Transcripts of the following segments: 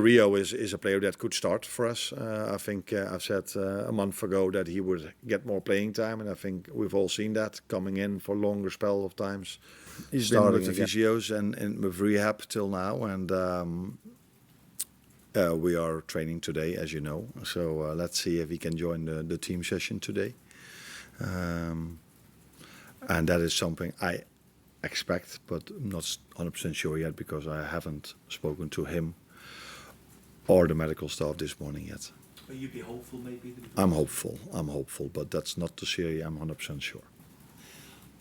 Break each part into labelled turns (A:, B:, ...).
A: Rio is a player that could start for us. I think I've said a month ago that he would get more playing time, and I think we've all seen that coming in for longer spell of times. He's starting with the physios and with rehab till now, and we are training today, as you know. So let's see if he can join the team session today. And that is something I expect, but I'm not 100% sure yet because I haven't spoken to him or the medical staff this morning yet.
B: But you'd be hopeful, maybe?
A: I'm hopeful, but that's not to say I'm 100% sure.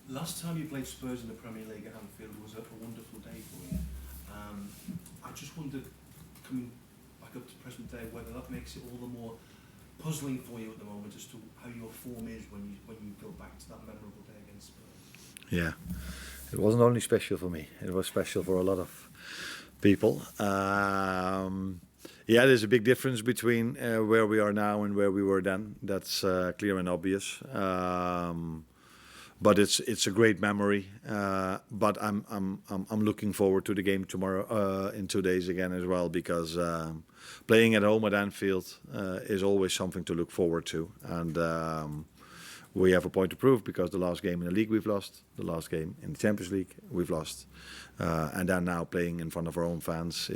B: Last time you played Spurs in the Premier League at Anfield was a wonderful day for you. I just wondered, coming back up to present day, whether that makes it all the more puzzling for you at the moment as to how your form is when you go back to that memorable day against Spurs.
A: Yeah, it wasn't only special for me; it was special for a lot of people. Yeah, there's a big difference between where we are now and where we were then. That's clear and obvious. But it's a great memory. But I'm looking forward to the game tomorrow in 2 days again as well, because playing at home at Anfield is always something to look forward to. And we have a point to prove, because the last game in the league we've lost, the last game in the Champions League we've lost, and then now playing in front of our own fans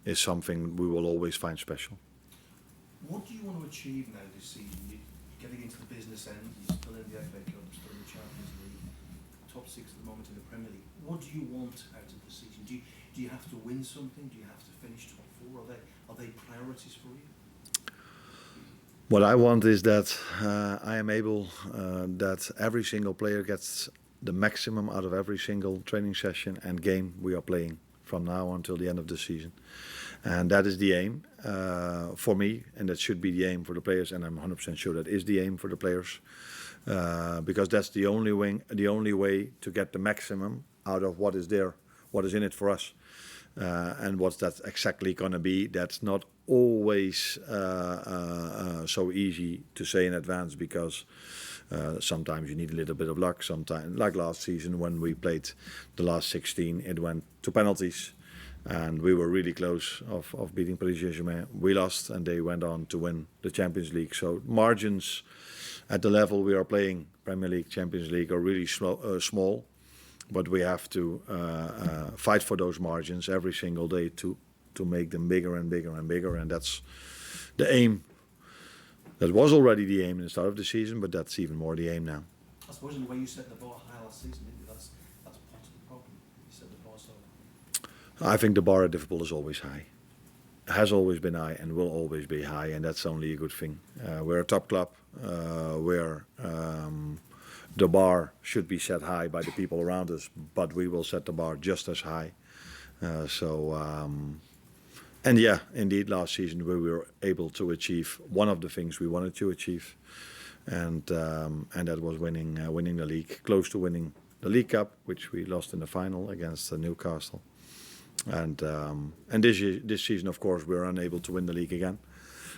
A: is something we will always find special.
B: What do you want to achieve now this season? You're getting into the business end, you're still in the FA Cup, still in the Champions League, top six at the moment in the Premier League. What do you want out of the season? Do you have to win something? Do you have to finish top four? Are they priorities for you?
A: What I want is that I am able, that every single player gets the maximum out of every single training session and game we are playing from now until the end of the season. And that is the aim for me, and that should be the aim for the players, and I'm 100% sure that is the aim for the players, because that's the only way to get the maximum out of what is there, what is in it for us. And what's that exactly going to be, that's not always so easy to say in advance, because sometimes you need a little bit of luck. Sometimes, like last season when we played the last 16, it went to penalties and we were really close of beating Paris Saint-Germain. We lost and they went on to win the Champions League. So margins at the level we are playing, Premier League, Champions League, are really small. But we have to fight for those margins every single day to make them bigger and bigger and bigger. And that's the aim. That was already the aim in the start of the season, but that's even more the aim now.
B: I suppose in the way you set the bar high last season, didn't you? That's part of the problem. You set the bar so high.
A: I think the bar at Liverpool is always high. Has always been high and will always be high, and that's only a good thing. We're a top club. Where the bar should be set high by the people around us, but we will set the bar just as high. And yeah, indeed, last season we were able to achieve one of the things we wanted to achieve, and that was winning the league, close to winning the League Cup, which we lost in the final against Newcastle. And this season, of course, we were unable to win the league again,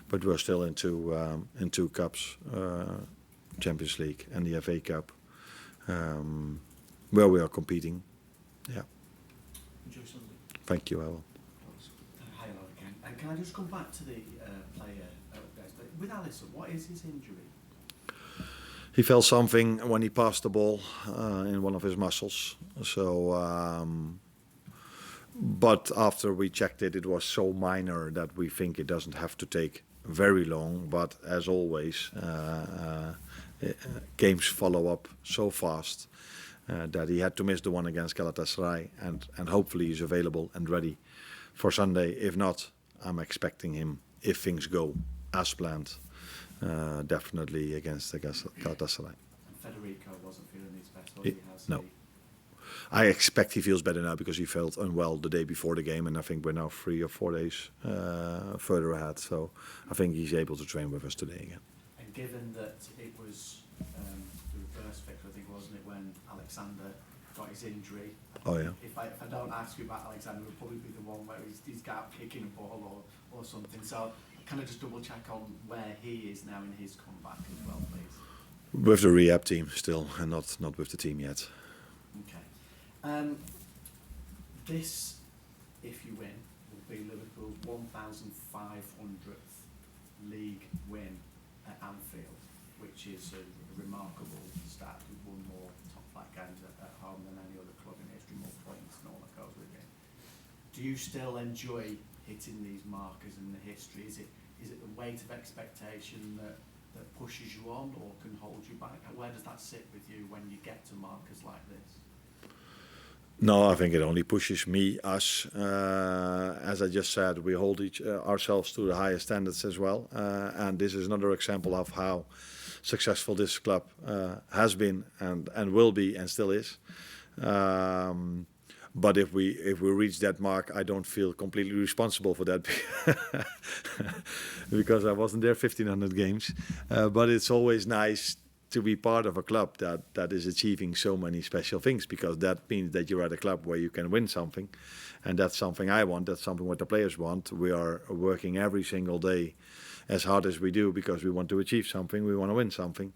A: but we're still in two cups, Champions League and the FA Cup, where we are competing. Yeah.
B: Enjoy Sunday.
A: Thank you, I will.
C: Hi, hello again. And can I just come back to the player with Alisson? What is his injury?
A: He felt something when he passed the ball in one of his muscles. So, but after we checked it, it was so minor that we think it doesn't have to take very long. But as always, games follow up so fast that he had to miss the one against Galatasaray, and hopefully he's available and ready for Sunday. If not, I'm expecting him, if things go as planned, definitely against the Galatasaray.
C: And Federico wasn't feeling his best, was he?
A: No. I expect he feels better now, because he felt unwell the day before the game, and I think we're now 3 or 4 days further ahead. So I think he's able to train with us today again.
C: And given that it was the reverse fixture, I think, wasn't it, when Alexander got his injury?
A: Oh yeah.
C: If I don't ask you about Alexander, it would probably be the one where he's got out kicking a ball or something. So can I just double check on where he is now in his comeback as well, please?
A: With the rehab team still, and not with the team yet.
C: Okay. This, if you win, will be 1,500th league win at Anfield, which is a remarkable stat. We've won more top flight games at home than any other club in history, more points and all that goes with it. Do you still enjoy hitting these markers in the history? Is it the weight of expectation that pushes you on or can hold you back? Where does that sit with you when you get to markers like this?
A: No, I think it only pushes us. As I just said, we hold ourselves to the highest standards as well. And this is another example of how successful this club has been and will be and still is. But if we reach that mark, I don't feel completely responsible for that because I wasn't there 1,500 games. But it's always nice to be part of a club that is achieving so many special things, because that means that you're at a club where you can win something, and that's something I want. That's something what the players want. We are working every single day as hard as we do because we want to achieve something. We want to win something.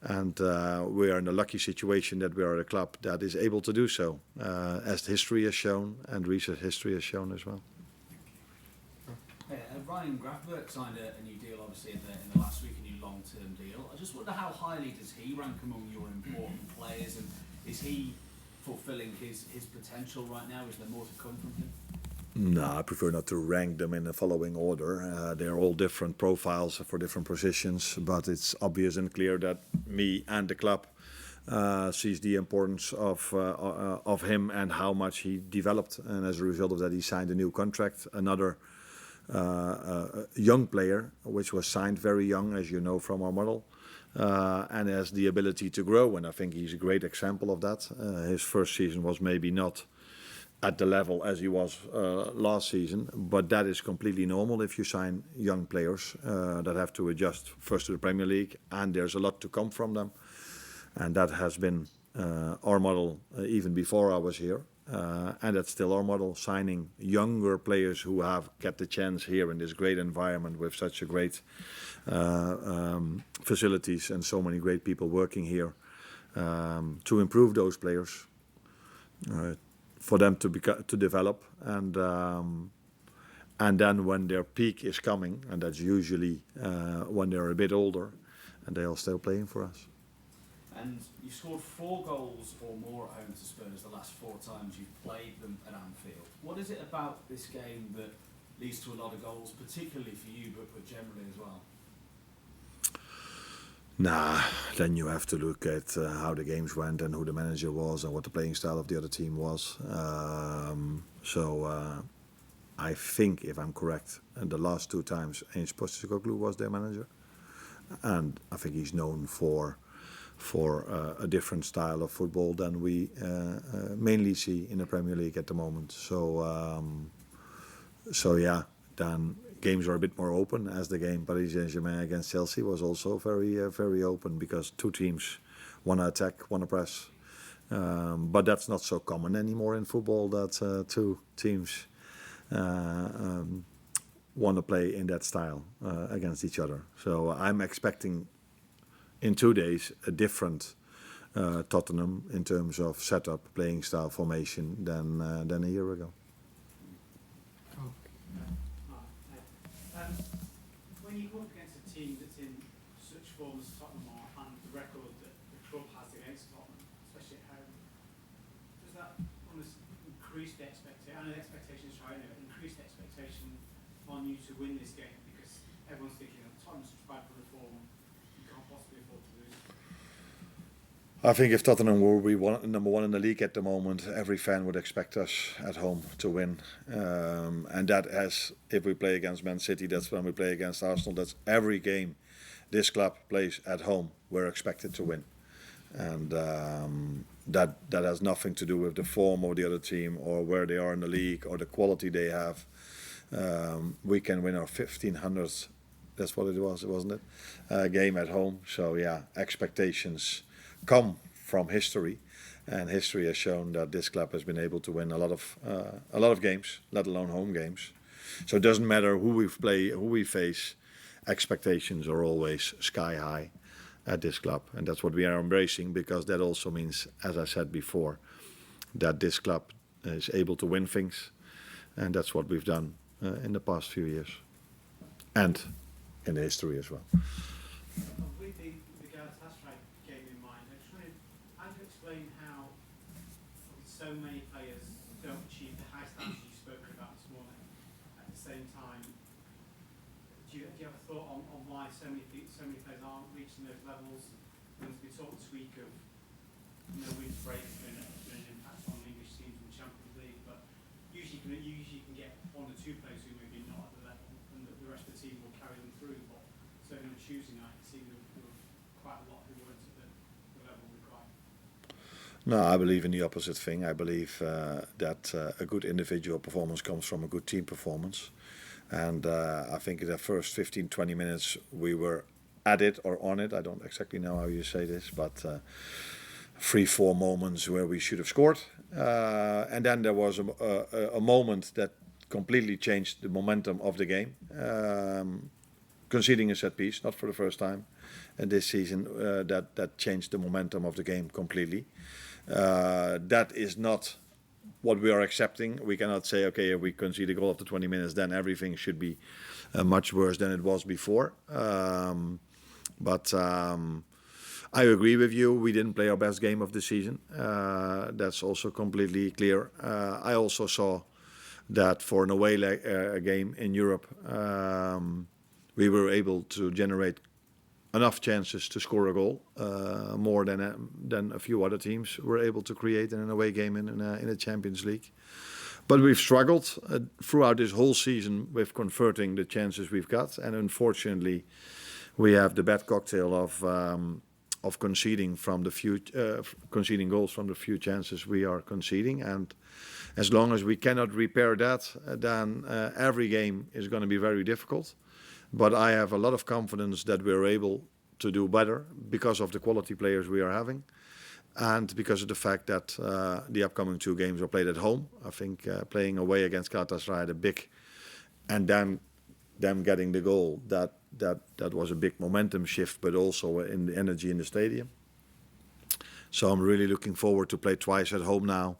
A: And we are in a lucky situation that we are a club that is able to do so, as history has shown and recent history has shown as well.
D: Ryan Grafberg signed a new deal, obviously, in the last week, a new long-term deal. I just wonder, how highly does he rank among your important players, and is he fulfilling his potential right now? Is there more to come from him?
A: No, I prefer not to rank them in the following order. They're all different profiles for different positions, but it's obvious and clear that me and the club sees the importance of him and how much he developed, and as a result of that, he signed a new contract. Another young player, which was signed very young, as you know from our model, and has the ability to grow, and I think he's a great example of that. His first season was maybe not at the level as he was last season, but that is completely normal if you sign young players that have to adjust first to the Premier League, and there's a lot to come from them, and that has been our model even before I was here. And that's still our model, signing younger players who have get the chance here in this great environment with such a great facilities and so many great people working here, to improve those players, for them to develop, and then when their peak is coming, and that's usually when they're a bit older, and they are still playing for us.
D: And you scored 4 goals or more at home to Spurs the last 4 times you've played them at Anfield. What is it about this game that leads to a lot of goals, particularly for you, but generally as well?
A: Nah, then you have to look at how the games went and who the manager was and what the playing style of the other team was. I think, if I'm correct, and the last 2 times Ange Postecoglou was their manager, and I think he's known for a different style of football than we mainly see in the Premier League at the moment. So yeah, then games are a bit more open, as the game Paris Saint-Germain against Chelsea was also very open, because 2 teams want to attack, want to press. But that's not so common anymore in football, that 2 teams want to play in that style against each other. So I'm expecting in 2 days a different Tottenham in terms of setup, playing style, formation than a year ago.
E: When you go up against a team that's in such form as Tottenham are, and the record that the club has against Tottenham, especially at home, does that almost increase the expectation? I know the expectation is high, but increase the expectation on you to win this game, because everyone's thinking that Tottenham's such bad for the form, you can't possibly afford to lose.
A: I think if Tottenham were number 1 in the league at the moment, every fan would expect us at home to win. And that, as if we play against Man City, that's when we play against Arsenal. That's every game this club plays at home, we're expected to win. And that has nothing to do with the form of the other team or where they are in the league or the quality they have. We can win our 1500th, that's what it was, wasn't it? Game at home. So yeah, expectations come from history, and history has shown that this club has been able to win a lot of games, let alone home games. So it doesn't matter who we play, who we face, expectations are always sky high at this club, and that's what we are embracing, because that also means, as I said before, that this club is able to win things, and that's what we've done in the past few years, and in the history as well.
E: With the Galatasaray game in mind, I just wondered, how do you explain how so many players don't achieve the high standards you've spoken about this morning? At the same time, do you have a thought on why so many players aren't reaching those levels? When we talked this week of winter break and an impact on English teams in the Champions League, but usually you can get one or two players who maybe not at the level, and the rest of the team will carry them through. But certainly on Tuesday night, it seemed there were quite a lot who weren't at the level required.
A: No, I believe in the opposite thing. I believe that a good individual performance comes from a good team performance. And I think in the first 15, 20 minutes we were at it or on it. I don't exactly know how you say this, but 3-4 moments where we should have scored. And then there was a moment that completely changed the momentum of the game. Conceding a set piece, not for the first time in this season, that changed the momentum of the game completely. That is not what we are accepting. We cannot say, okay, if we concede a goal after 20 minutes, then everything should be much worse than it was before. But I agree with you. We didn't play our best game of the season. That's also completely clear. I also saw that for an away game in Europe, we were able to generate enough chances to score a goal, more than a few other teams were able to create in an away game in a Champions League. But we've struggled throughout this whole season with converting the chances we've got, and unfortunately, we have the bad cocktail of conceding conceding goals from the few chances we are conceding. And as long as we cannot repair that, then every game is going to be very difficult. But I have a lot of confidence that we're able to do better because of the quality players we are having, and because of the fact that the upcoming 2 games are played at home. I think playing away against Galatasaray, and then them getting the goal, that was a big momentum shift, but also in the energy in the stadium. So I'm really looking forward to play twice at home now,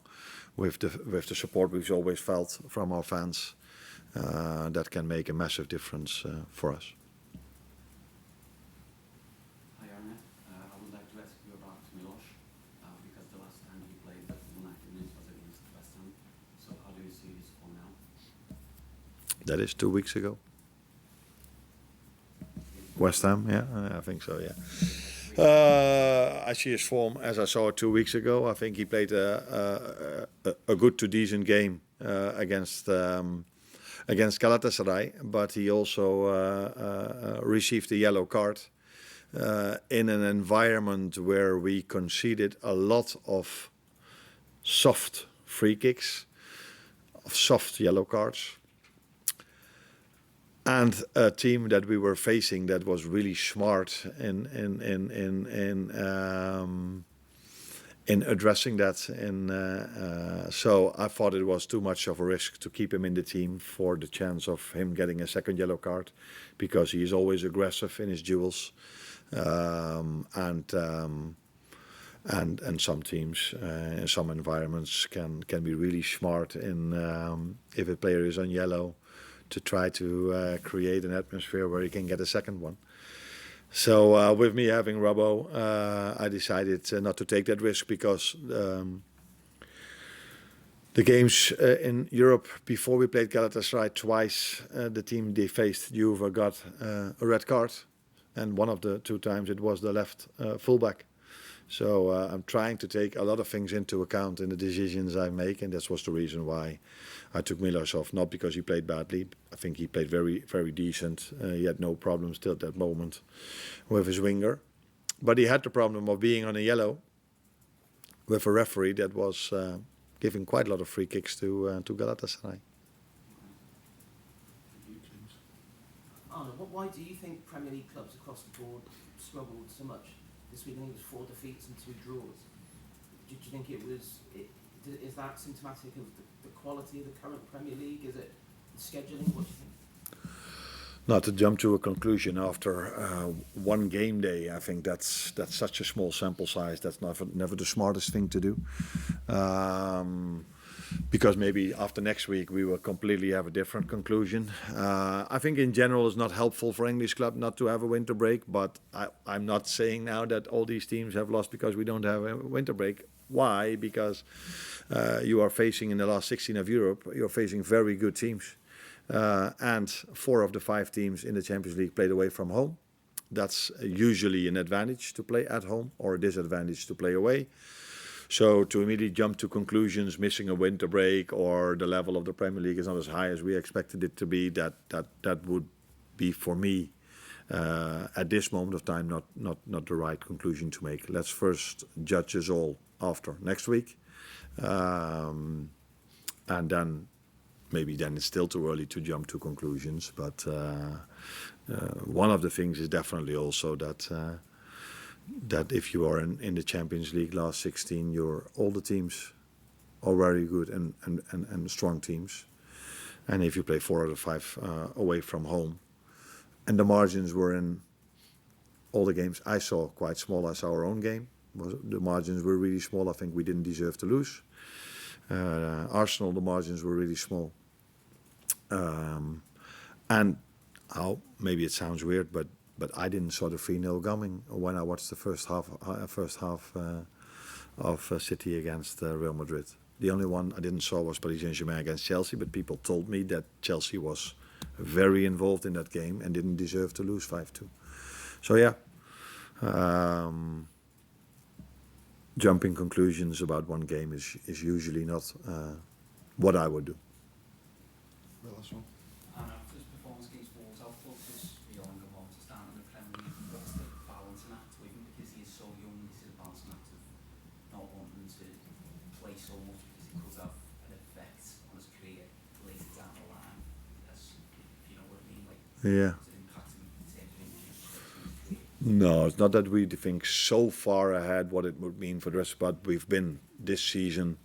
A: with the support we've always felt from our fans. That can make a massive difference for us.
F: Hi Arne, I would like to ask you about Milos, because the last time he played United was against West Ham. So how do you see his form now?
A: That is 2 weeks ago. West Ham, yeah, I think so, yeah. I see his form as I saw it 2 weeks ago. I think he played a good to decent game against Galatasaray, but he also received a yellow card in an environment where we conceded a lot of soft free kicks, of soft yellow cards, and a team that we were facing that was really smart in addressing that. So I thought it was too much of a risk to keep him in the team for the chance of him getting a second yellow card, because he is always aggressive in his duels, and some teams in some environments can be really smart in if a player is on yellow, to try to create an atmosphere where he can get a second one. So with me having Robbo, I decided not to take that risk, because the games in Europe before we played Galatasaray twice, the team they faced, Juve, got a red card, and one of the 2 times it was the left fullback. So I'm trying to take a lot of things into account in the decisions I make, and that was the reason why I took Milos off. Not because he played badly. I think he played very, very decent. He had no problems till that moment with his winger. But he had the problem of being on a yellow with a referee that was giving quite a lot of free kicks to Galatasaray.
G: Arne, why do you think Premier League clubs across the board struggled so much? This week I think it was 4 defeats and 2 draws. Do you think is that symptomatic of the quality of the current Premier League? Is it the scheduling? What do you think?
A: Not to jump to a conclusion after one game day. I think that's such a small sample size. That's never the smartest thing to do. because maybe after next week we will completely have a different conclusion. I think in general it's not helpful for English club not to have a winter break, but I'm not saying now that all these teams have lost because we don't have a winter break. Why? Because you are facing in the last 16 of Europe, you're facing very good teams. And 4 of the 5 teams in the Champions League played away from home. That's usually an advantage to play at home or a disadvantage to play away. So to immediately jump to conclusions, missing a winter break or the level of the Premier League is not as high as we expected it to be, that would be for me at this moment of time not the right conclusion to make. Let's first judge us all after next week, and then maybe then it's still too early to jump to conclusions. But one of the things is definitely also that if you are in the Champions League last 16, all the teams are very good and strong teams. And if you play 4 out of 5 away from home, and the margins were in all the games I saw quite small. I saw our own game. The margins were really small. I think we didn't deserve to lose. Arsenal, the margins were really small. And maybe it sounds weird, but I didn't saw the 3-0 coming when I watched the first half of City against Real Madrid. The only one I didn't saw was Paris Saint-Germain against Chelsea, but people told me that Chelsea was very involved in that game and didn't deserve to lose 5-2. So yeah, jumping conclusions about one game is usually not what I would do.
B: The last one.
F: And after his performance against Wolves, how close is Ngumoha to start in the Premier League? What's the balancing act with him? Because he is so young, this is a balancing act of not wanting to play so much because it could have an effect on his career later down the line. As, if you know what I mean? Like,
A: Yeah.
F: does it impact him in terms of injury?
A: No, it's not that we think so far ahead what it would mean for the rest, but we've been this season,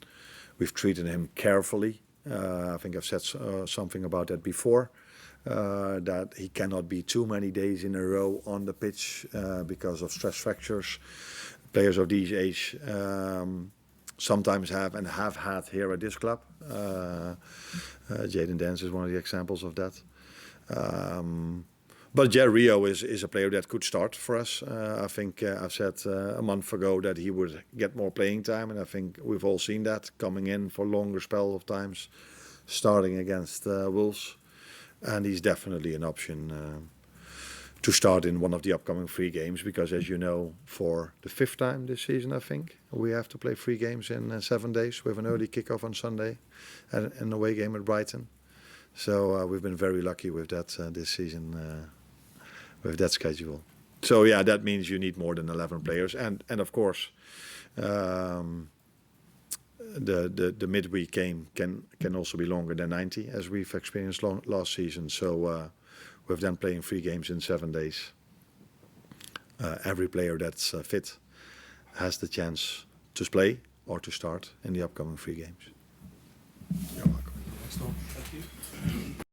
A: we've treated him carefully. I think I've said something about that before, that he cannot be too many days in a row on the pitch because of stress fractures. Players of this age sometimes have and have had here at this club. Jadon Dance is one of the examples of that. But Rio is a player that could start for us. I think I've said a month ago that he would get more playing time, and I think we've all seen that coming in for longer spell of times, starting against Wolves, and he's definitely an option to start in one of the upcoming 3 games, because as you know, for the 5th time this season, I think we have to play 3 games in 7 days with an early kickoff on Sunday and an away game at Brighton. So we've been very lucky with that this season. With that schedule. So yeah, that means you need more than 11 players, and of course the midweek game can also be longer than 90, as we've experienced last season. So with them playing 3 games in 7 days, every player that's fit has the chance to play or to start in the upcoming 3 games.
B: You're welcome. Thank you.